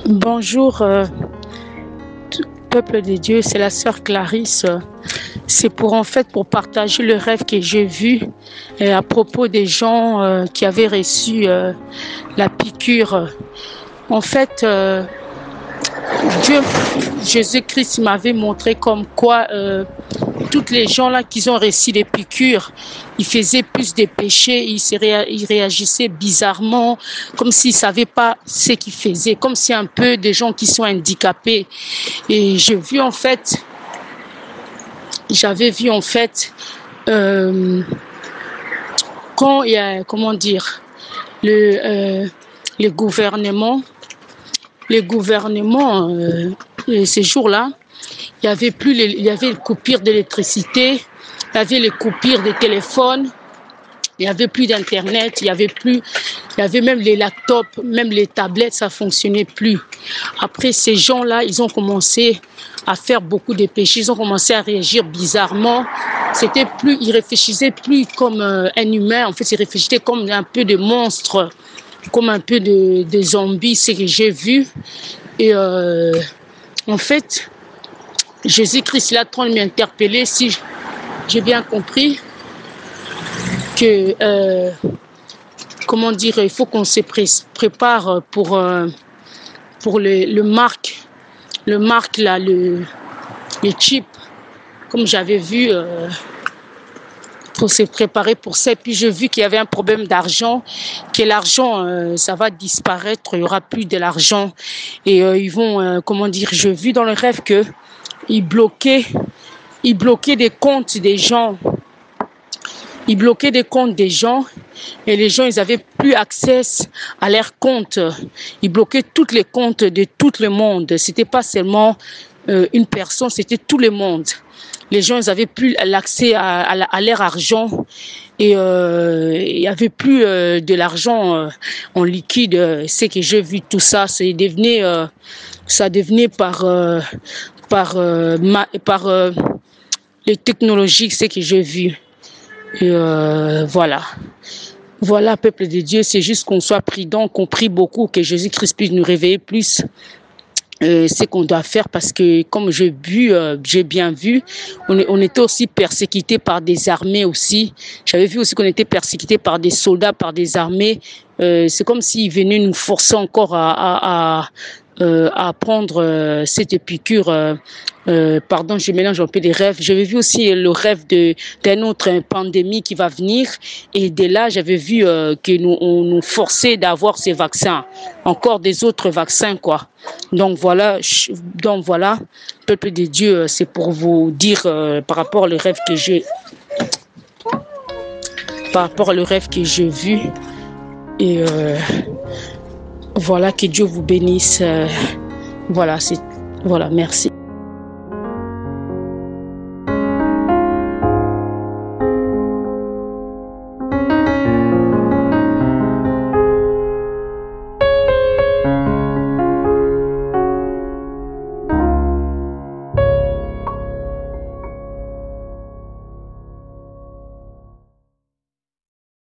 Bonjour, peuple de Dieu, c'est la sœur Clarisse. C'est pour partager le rêve que j'ai vu à propos des gens qui avaient reçu la piqûre. En fait, Dieu, Jésus-Christ m'avait montré comme quoi toutes les gens là qui ont reçu les piqûres, ils faisaient plus de péchés, ils réagissaient bizarrement, comme s'ils ne savaient pas ce qu'ils faisaient, comme si un peu des gens qui sont handicapés. Et j'avais vu en fait, quand il y a, comment dire, le gouvernement, ces jours-là, il y avait les coupures d'électricité, il y avait les coupures de téléphone, il n'y avait plus d'internet, il y avait même les laptops, même les tablettes, ça ne fonctionnait plus. Après, ces gens-là, ils ont commencé à faire beaucoup de péchés, ils ont commencé à réagir bizarrement. Ils réfléchissaient plus comme un humain, en fait, ils réfléchissaient comme un peu de monstres, comme un peu de zombies, c'est ce que j'ai vu. Et en fait, Jésus-Christ l'a trop m'interpellé, si j'ai bien compris, que, comment dire, il faut qu'on se prépare pour le marque là, le chip, comme j'avais vu, pour se préparer pour ça. Et puis j'ai vu qu'il y avait un problème d'argent, que l'argent, ça va disparaître, il n'y aura plus de l'argent. Et ils vont, comment dire, j'ai vu dans le rêve qu'ils bloquaient des comptes des gens. Ils bloquaient des comptes des gens et les gens, ils n'avaient plus accès à leurs comptes. Ils bloquaient tous les comptes de tout le monde. Ce n'était pas seulement une personne, c'était tout le monde. Les gens, ils n'avaient plus l'accès à leur argent et il n'y avait plus de l'argent en liquide. C'est que j'ai vu tout ça, ça devenait par les technologies, c'est que j'ai vu. Et voilà. Voilà, peuple de Dieu, c'est juste qu'on soit prudent, qu'on prie beaucoup, que Jésus-Christ puisse nous réveiller plus. Ce qu'on doit faire, parce que comme j'ai bien vu, on était aussi persécutés par des armées aussi. J'avais vu aussi qu'on était persécutés par des soldats, par des armées. C'est comme s'ils venaient nous forcer encore à prendre cette piqûre. Pardon, je mélange un peu les rêves. J'avais vu aussi le rêve d'une autre pandémie qui va venir. Et dès là, j'avais vu on nous forçait d'avoir ces vaccins. Encore des autres vaccins, quoi. Donc voilà, peuple de Dieu, c'est pour vous dire par rapport au rêve que j'ai vu. Et voilà, que Dieu vous bénisse. Voilà, merci.